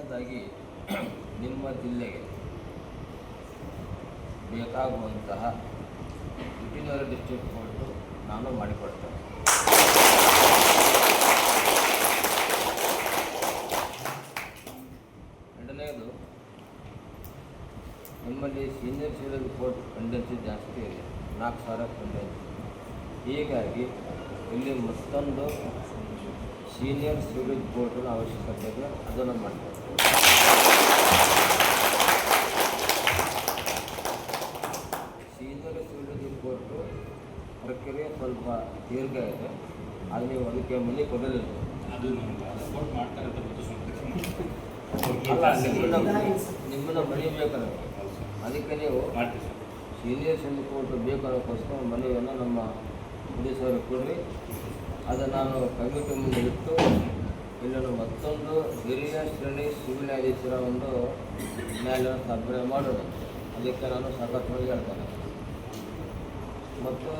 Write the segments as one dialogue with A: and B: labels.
A: ಮೊದಲನೇದಾಗಿ ನಿಮ್ಮ ಜಿಲ್ಲೆಗೆ ಬೇಕಾಗುವಂತಹ ವೆಟರ್ನರಿ ಡಿಸ್ಟ್ರಿಕ್ಟ್ ಕೋರ್ಟು ನಾನು ಮಾಡಿಕೊಡ್ತೇನೆ. ಎರಡನೆಯದು, ನಿಮ್ಮಲ್ಲಿ ಸೀನಿಯರ್ ಸಿವಿಲ್ ಕೋರ್ಟ್ ಪೆಂಡೆನ್ಸಿ ಜಾಸ್ತಿ ಇದೆ, 4,000 ಪೆಂಡೆನ್ಸಿ. ಹೀಗಾಗಿ ಇಲ್ಲಿ ಮತ್ತೊಂದು ಸೀನಿಯರ್ ಸಿವಿಲ್ ಕೋರ್ಟಿನ ಅವಶ್ಯಕತೆ ಇದೆ, ಅದನ್ನು ಮಾಡ್ತಾರೆ. ಸೀನಿಯರ್ ಸಿವಿಲ್ ಕೋರ್ಟು ಪ್ರಕ್ರಿಯೆ ಸ್ವಲ್ಪ ದೀರ್ಘ ಇದೆ, ಅದು ನೀವು ಅದಕ್ಕೆ ಮನೆ ಕೊಡಲಿಲ್ಲ.
B: ಅದು ಸಪೋರ್ಟ್ ಮಾಡ್ತಾರೆ
A: ನಿಮ್ಮನ್ನ ಮನೆ ಬೇಕಲ್ಲ, ಅದಕ್ಕೆ ನೀವು ಸೀನಿಯರ್ ಸಿವಿಲ್ ಕೋರ್ಟ್ ಬೇಕು ಅನ್ನೋಕ್ಕೋಸ್ಕರ ಮನೆಯನ್ನು ನಮ್ಮ ಪೊಲೀಸರಿಗೆ ಕೊಡ್ರಿ. ಅದು ನಾನು ಕಮಿಟಿ ಮುಂದೆ ಇಟ್ಟು ಇಲ್ಲೊಂದು ಮತ್ತೊಂದು ಹಿರಿಯ ಶ್ರೇಣಿ ಸಿವಿಲ್ ನ್ಯಾಯಾಧೀಶರ ಒಂದು ನ್ಯಾಯಾಲಯ ಸ್ಥಾಪನೆ ಮಾಡೋದು, ಅದಕ್ಕೆ ನಾನು ಸಕಾರಾತ್ಮಕವಾಗಿ ಹೇಳ್ತೇನೆ. ಮತ್ತು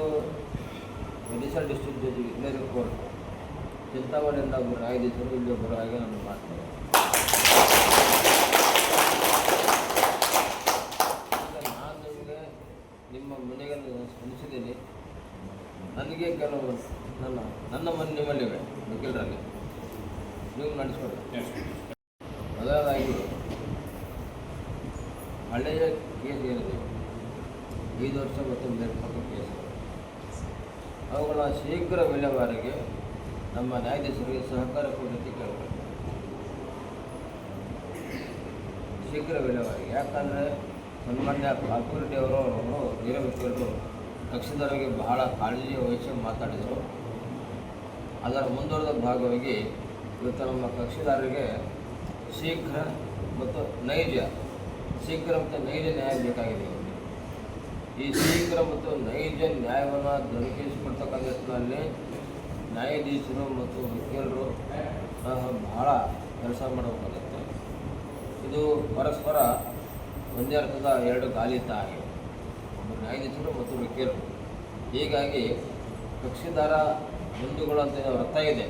A: ಮೆಡಿಸಲ್ ಡಿಸ್ಟ್ರಿಕ್ಟ್ ಜಡ್ಜ್ ವೆಟರ್ನರಿ ಕೋರ್ಟ್ ಚಿಂತಾಮಣಿಯಿಂದ ಒಬ್ಬರು ನ್ಯಾಯಾಧೀಶರು ಇಲ್ಲಿ ಬರೋ ಹಾಗೆ ನಾನು ಮಾಡ್ತೇನೆ. ನಾನು ನಿಮಗೆ ನಿಮ್ಮ ಮನೆಗೆ ಸ್ಪಂದಿಸಿದ್ದೀನಿ. ನನಗೆ ಕೆಲವು ನನ್ನ ಮನೆ ನಿಮ್ಮಲ್ಲಿವೆ ವಕೀಲರಲ್ಲಿ, ನೀವು ನಡೆಸ್ಕೊಡಿ. ಮೊದಲದಾಗಿ ಹಳೆಯ ಕೇಸ್ ಏನಿದೆ, 5 ವರ್ಷ ಮತ್ತು ಮೇಲ್ಪಟ್ಟ ಕೇಸ್, ಅವುಗಳ ಶೀಘ್ರ ವಿಲೇವಾರಿಗೆ ನಮ್ಮ ನ್ಯಾಯಾಧೀಶರಿಗೆ ಸಹಕಾರ ಕೊಡಲಿಕ್ಕೆ ಕೇಳಬೇಕು. ಶೀಘ್ರ ವಿಲೇವಾರಿಗೆ, ಯಾಕಂದರೆ ಸನ್ಮಾನ್ಯ ಪಾಲ್ಪುರೆಡ್ಡಿ ಅವರು ಹಿರಿಯ ವಕೀಲರು ಕಕ್ಷಿದಾರರಿಗೆ ಬಹಳ ಕಾಳಜಿ ವಹಿಸಿ ಮಾತಾಡಿದರು. ಅದರ ಮುಂದುವರೆದ ಭಾಗವಾಗಿ ಇವತ್ತು ನಮ್ಮ ಕಕ್ಷಿದಾರರಿಗೆ ಶೀಘ್ರ ಮತ್ತು ನೈಜ ನ್ಯಾಯ ಬೇಕಾಗಿದೆ. ಈ ಶೀಘ್ರ ಮತ್ತು ನೈಜ ನ್ಯಾಯವನ್ನು ದೊರಕಿಸಿಕೊಡ್ತಕ್ಕಂಥ ನಿಟ್ಟಿನಲ್ಲಿ ನ್ಯಾಯಾಧೀಶರು ಮತ್ತು ವಕೀಲರು ಸಹ ಬಹಳ ಕೆಲಸ ಮಾಡಬೇಕಾಗುತ್ತೆ. ಇದು ಪರಸ್ಪರ ಒಂದೇ ಅರ್ಥದ 2 ಗಾಲಿ ಆಗಿದೆ, ನ್ಯಾಯಾಧೀಶರು ಮತ್ತು ವಕೀಲರು. ಹೀಗಾಗಿ ಕಕ್ಷಿದಾರ ಬಂಧುಗಳು ಅಂತ ಅರ್ಥ ಇದೆ,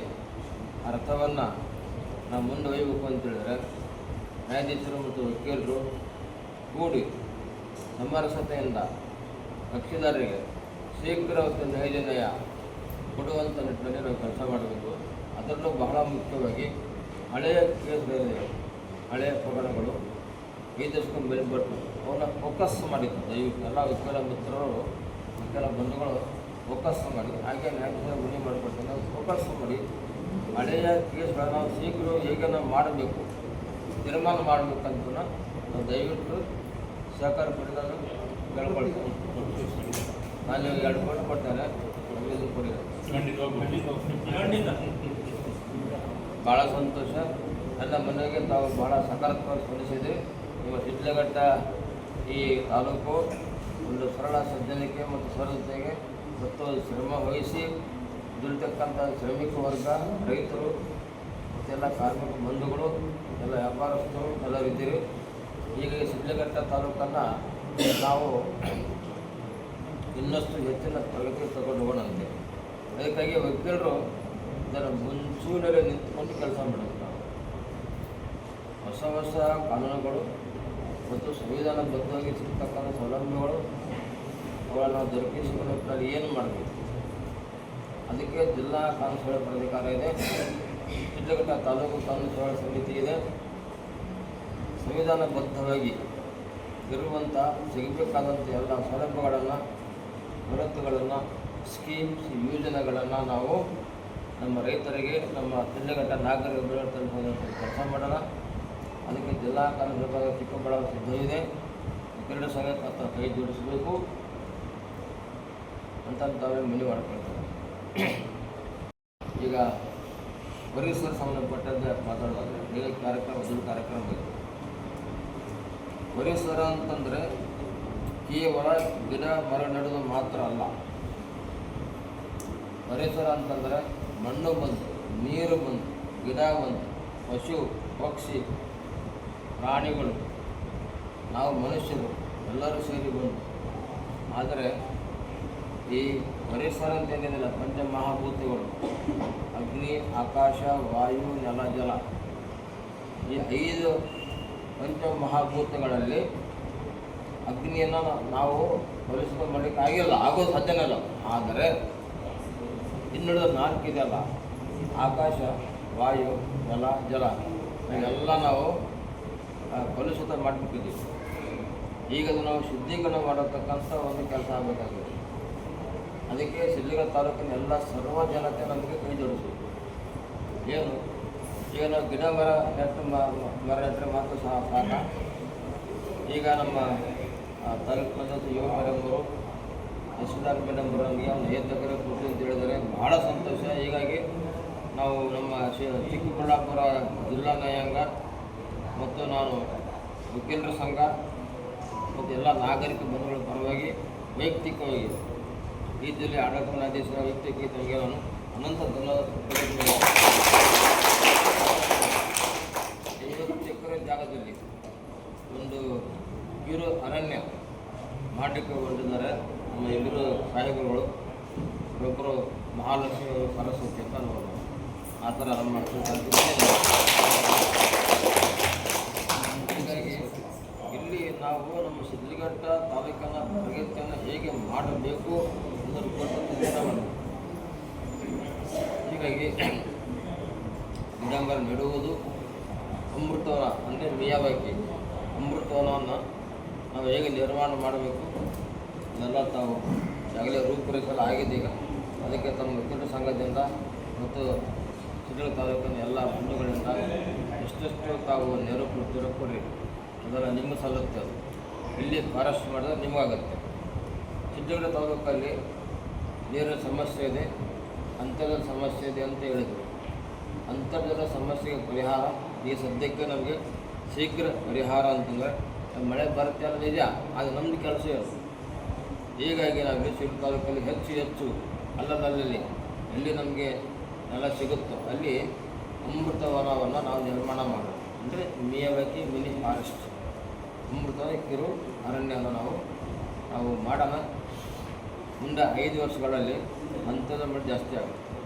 A: ಆ ಅರ್ಥವನ್ನು ನಾವು ಮುಂದೆ ಒಯ್ಯಬೇಕು ಅಂತೇಳಿದರೆ ನ್ಯಾಯಾಧೀಶರು ಮತ್ತು ವಕೀಲರು ಕೂಡಿ ಸಮರಸತೆಯಿಂದ ಕಕ್ಷಿದಾರರಿಗೆ ಶೀಘ್ರ ಮತ್ತು ನೈಜ ನ್ಯಾಯ ಕೊಡುವಂಥ ನಿಟ್ಟಿನಲ್ಲಿ ನಾವು ಕೆಲಸ ಮಾಡಬೇಕು. ಅದರಲ್ಲೂ ಬಹಳ ಮುಖ್ಯವಾಗಿ ಹಳೆಯ ಕೇಸ್ಗಳಿದೆ, ಹಳೆಯ ಪ್ರಕರಣಗಳು 5 ವರ್ಷಕ್ಕೆ ಮೇಲ್ಪಟ್ಟು ಅವನ್ನ ಫೋಕಸ್ ಮಾಡಿದ್ದು ದಯವಿಟ್ಟು ಎಲ್ಲ ವಕೀಲ ಮಿತ್ರರು, ವಕೀಲ ಬಂಧುಗಳು ಫೋಕಸ್ ಮಾಡಿ, ಹಾಗೆ ನ್ಯಾಯಾಧೀಶರ ಮನೆ ಮಾಡಿಕೊಡ್ತಾರೆ. ನಾವು ಫೋಕಸ್ ಮಾಡಿ ಹಳೆಯ ಕೇಸ್ಗಳನ್ನ ನಾವು ಶೀಘ್ರ ಹೇಗೆ ನಾವು ಮಾಡಬೇಕು, ತೀರ್ಮಾನ ಮಾಡಬೇಕಂತ ನಾವು ದಯವಿಟ್ಟು ಸಹಕಾರ ಪಡೆದಾಗ ಕೇಳ್ಕೊಳ್ತೇವೆ. ನಾನು 2 ಕೋಟಿ ಕೊಡ್ತೇನೆ, ಕೊಡಿ. ಭಾಳ ಸಂತೋಷ. ನನ್ನ ಮನೆಗೆ ತಾವು ಭಾಳ ಸಕಾರಾತ್ಮಕ ಸ್ಪಂದಿಸಿದೆ. ನಿಮ್ಮ ಶಿಡ್ಲಘಟ್ಟ ಈ ತಾಲೂಕು ಒಂದು ಸರಳ ಸಜ್ಜನಿಕೆ ಮತ್ತು ಸರಳತೆಗೆ ಮತ್ತು ಶ್ರಮ ವಹಿಸಿ ದುಡಿತಕ್ಕಂಥ ಶ್ರಮಿಕ ವರ್ಗ, ರೈತರು ಮತ್ತೆಲ್ಲ ಕಾರ್ಮಿಕ ಬಂಧುಗಳು, ಎಲ್ಲ ವ್ಯಾಪಾರಸ್ಥರು ಎಲ್ಲರಿದ್ದೀರಿ. ಈಗ ಈ ಶಿಡ್ಲಘಟ್ಟ ತಾಲೂಕನ್ನು ನಾವು ಇನ್ನಷ್ಟು ಹೆಚ್ಚಿನ ಪ್ರಗತಿ ತಗೊಂಡು ಹೋಗೋಣಂತೆ. ಅದಕ್ಕಾಗಿ ವಕೀಲರು ಇದರ ಮುಂಚೂಣಿಯಲ್ಲಿ ನಿಂತುಕೊಂಡು ಕೆಲಸ ಮಾಡಬೇಕು. ನಾವು ಹೊಸ ಕಾನೂನುಗಳು ಮತ್ತು ಸಂವಿಧಾನಬದ್ಧವಾಗಿ ಸಿಗ್ತಕ್ಕಂಥ ಸೌಲಭ್ಯಗಳು ಅವುಗಳನ್ನು ನಾವು ದೊರಕಿಸಿಕೊಳ್ಳೋದ್ರಲ್ಲಿ ಏನು ಮಾಡಬೇಕು, ಅದಕ್ಕೆ ಜಿಲ್ಲಾ ಕಾನೂನು ಸೇವಾ ಪ್ರಾಧಿಕಾರ ಇದೆ, ಶಿಡ್ಲಘಟ್ಟ ತಾಲೂಕು ಕಾನೂನು ಸೇವಾ ಸಮಿತಿ ಇದೆ. ಸಂವಿಧಾನಬದ್ಧವಾಗಿ ಇರುವಂಥ ಸಿಗಬೇಕಾದಂಥ ಎಲ್ಲ ಸೌಲಭ್ಯಗಳನ್ನು, ಸವಲತ್ತುಗಳನ್ನು, ಸ್ಕೀಮ್ಸ್, ಯೋಜನೆಗಳನ್ನು ನಾವು ನಮ್ಮ ರೈತರಿಗೆ, ನಮ್ಮ ಶಿಡ್ಲಘಟ್ಟ ನಾಗರಿಕ ತಲುಪುವಂಥ ಕೆಲಸ ಮಾಡೋಣ. ಅದಕ್ಕೆ ಜಿಲ್ಲಾ ಕಾನೂನು ವಿಭಾಗ ಚಿಕ್ಕಬಳ್ಳಾಪುರ ಸಿದ್ಧವಿದೆ. ವಕೀಲರ ಸಂಘ ಹತ್ರ ಕೈ ಜೋಡಿಸಬೇಕು ಅಂತ ತಾವೇ ಮನವಿ ಮಾಡ್ಕೊಳ್ತೇವೆ. ಈಗ ಪರಿಸರ ಸಂಬಂಧಪಟ್ಟಂತೆ ಮಾತಾಡೋದಾದರೆ ಈಗ ದೊಡ್ಡ ಕಾರ್ಯಕ್ರಮ ಬೇಕು. ಪರಿಸರ ಅಂತಂದರೆ ಕೇವಲ ಗಿಡ ಮರ ನೆಡೋದು ಮಾತ್ರ ಅಲ್ಲ. ಪರಿಸರ ಅಂತಂದರೆ ಮಣ್ಣು ಬಂತು, ನೀರು ಬಂತು, ಗಿಡ ಬಂತು, ಪಶು ಪಕ್ಷಿ ಪ್ರಾಣಿಗಳು, ನಾವು ಮನುಷ್ಯರು ಎಲ್ಲರೂ ಸೇರಿ ಬಂತು. ಆದರೆ ಈ ಪರಿಸರ ಅಂತ ಏನಿಲ್ಲ, ಪಂಚಮಹಾಭೂತಗಳು ಅಗ್ನಿ, ಆಕಾಶ, ವಾಯು, ನೆಲ, ಜಲ ಈ 5 ಪಂಚಮಹಾಭೂತಗಳಲ್ಲಿ ಅಗ್ನಿಯನ್ನು ನಾವು ಕಲುಷಿತ ಮಾಡಲಿಕ್ಕೆ ಆಗಿಲ್ಲ, ಆಗೋದು ಸಾಧ್ಯನೇ ಇಲ್ಲ. ಆದರೆ ಇನ್ನುಳಿದ 4 ಇದೆಯಲ್ಲ, ಆಕಾಶ, ವಾಯು, ನೆಲ, ಜಲ, ಇವೆಲ್ಲ ನಾವು ಕಲುಷಿತ ಮಾಡಿಬಿಟ್ಟಿದ್ದೀವಿ. ಈಗ ಅದು ನಾವು ಶುದ್ಧೀಕರಣ ಮಾಡತಕ್ಕಂಥ ಒಂದು ಕೆಲಸ ಆಗಬೇಕಾಗಿದೆ. ಅದಕ್ಕೆ ಸಿದ್ಧಗಂಗಾ ತಾಲೂಕಿನ ಎಲ್ಲ ಸರ್ವ ಜನತೆ ನಮಗೆ ಕೈ ಜೋಡಿಸಬೇಕು. ಏನು ಈಗ ನಾವು ಗಿಡ ಮರ ನೆಟ್ಟರೆ ಮಾತ್ರ ಸಾಕ. ಈಗ ನಮ್ಮ ತಾಲೂಕು ಪಂಚಾಯತ್ ಯುವ ಮೇಡಮ್ರು, ತಹಸೀಲ್ದಾರ್ ಮೇಡಮ್ರು ನಮಗೆ ಒಂದು 5 ಎಕರೆ ಕೊಟ್ಟು ಅಂತ ಹೇಳಿದರೆ ಭಾಳ ಸಂತೋಷ. ಹೀಗಾಗಿ ನಾವು ನಮ್ಮ ಚಿಕ್ಕಬಳ್ಳಾಪುರ ಜಿಲ್ಲಾ ನ್ಯಾಯಾಂಗ ಮತ್ತು ನಾನು ವಕೀಲರ ಸಂಘ ಮತ್ತು ಎಲ್ಲ ನಾಗರಿಕ ಬಂಧುಗಳ ಪರವಾಗಿ ವೈಯಕ್ತಿಕವಾಗಿ ಈ ಜಿಲ್ಲೆ ಆಡಳಿತ ನ್ಯಾಯಾಧೀಶರ ವೈಯಕ್ತಿಕ ತಮಗೆ ನಾನು ಅನಂತ ಧನ್ಯವಾದ. 50 ಎಕರೆ ಜಾಗದಲ್ಲಿ ಒಂದು ಕಿರು ಅರಣ್ಯ ಮಾಡಲಿಕ್ಕೆ ಹೊರಟಿದ್ದಾರೆ ನಮ್ಮ ಎಲ್ಲರೂ ಸಾಹೇಬರುಗಳು. ಒಬ್ಬರು ಮಹಾಲಕ್ಷ್ಮಿ ಸರಸ್ವತಿ ಅಂತ ನೋಡೋದು, ಆ ಥರ ನಮ್ಮ ಹೀಗಾಗಿ ಇಲ್ಲಿ ನಾವು ನಮ್ಮ ಸಿದ್ಧಘಟ್ಟ ತಾಲೂಕಿನ ಪ್ರಗತಿಯನ್ನು ಹೇಗೆ ಮಾಡಬೇಕು ಅನ್ನೋದ್ರ ಕುರಿತು ನಿರ್ಧಾರ ಮಾಡಬೇಕು. ಹೀಗಾಗಿ ಗಿಡಮರ ನೆಡುವುದು, ಅಮೃತವನ ಅಂದರೆ ಮಿಯಾವಾಕಿ ಅಮೃತವನವನ್ನು ನಾವು ಹೇಗೆ ನಿರ್ಮಾಣ ಮಾಡಬೇಕು ಇದೆಲ್ಲ ತಾವು ಈಗಾಗಲೇ ರೂಪುರೇಷೆಲ್ಲ ಆಗಿದೆ. ಈಗ ಅದಕ್ಕೆ ತಮ್ಮ ವಕೀಲರ ಸಂಘದಿಂದ ಮತ್ತು ಸಿದ್ಧಗಂಗಾ ತಾಲೂಕಿನ ಎಲ್ಲ ಬಂಧುಗಳಿಂದ ಎಷ್ಟೆಷ್ಟು ತಾವು ನೆರವು ಕೊಡ್ತೀರೋ ಕೊಡ್ರಿ, ಅದೆಲ್ಲ ನಿಮಗೆ ಸಲ್ಲುತ್ತೆ. ಅದು ಇಲ್ಲಿ ಫಾರೆಸ್ಟ್ ಮಾಡಿದ್ರೆ ನಿಮಗಾಗುತ್ತೆ. ಸಿದ್ಧಗಂಗಾ ತಾಲೂಕಲ್ಲಿ ನೀರಿನ ಸಮಸ್ಯೆ ಇದೆ, ಅಂತರ್ಜಲ ಸಮಸ್ಯೆ ಇದೆ ಅಂತ ಹೇಳಿದರು. ಅಂತರ್ಜಲ ಸಮಸ್ಯೆಗೆ ಪರಿಹಾರ ಈ ಸದ್ಯಕ್ಕೆ ನಮಗೆ ಶೀಘ್ರ ಪರಿಹಾರ ಅಂತಂದರೆ ಮಳೆ ಬರುತ್ತೆ ಅನ್ನೋದು ನಿಜ, ಅದು ನಮ್ಮದು ಕೆಲಸ ಇರೋದು. ಹೀಗಾಗಿ ನಾವು ಸಿದ್ಧಗಂಗಾ ತಾಲೂಕಲ್ಲಿ ಹೆಚ್ಚು ಅಲ್ಲಲ್ಲಿ ಎಲ್ಲಿ ನಮಗೆ ನೆಲ ಸಿಗುತ್ತೋ ಅಲ್ಲಿ ಅಮೃತವನವನ್ನು ನಾವು ನಿರ್ಮಾಣ ಮಾಡೋದು. ಅಂದರೆ ಮಿಯಾವಾಕಿ ಮಿನಿ ಫಾರೆಸ್ಟ್, ಅಮೃತವನ ಕಿರು ಅರಣ್ಯವನ್ನು ನಾವು ಮಾಡೋಣ. ಮುಂದೆ 5 ವರ್ಷಗಳಲ್ಲಿ ಅಂತರ್ಜಲ ಮಟ್ಟ ಜಾಸ್ತಿ ಆಗುತ್ತೆ.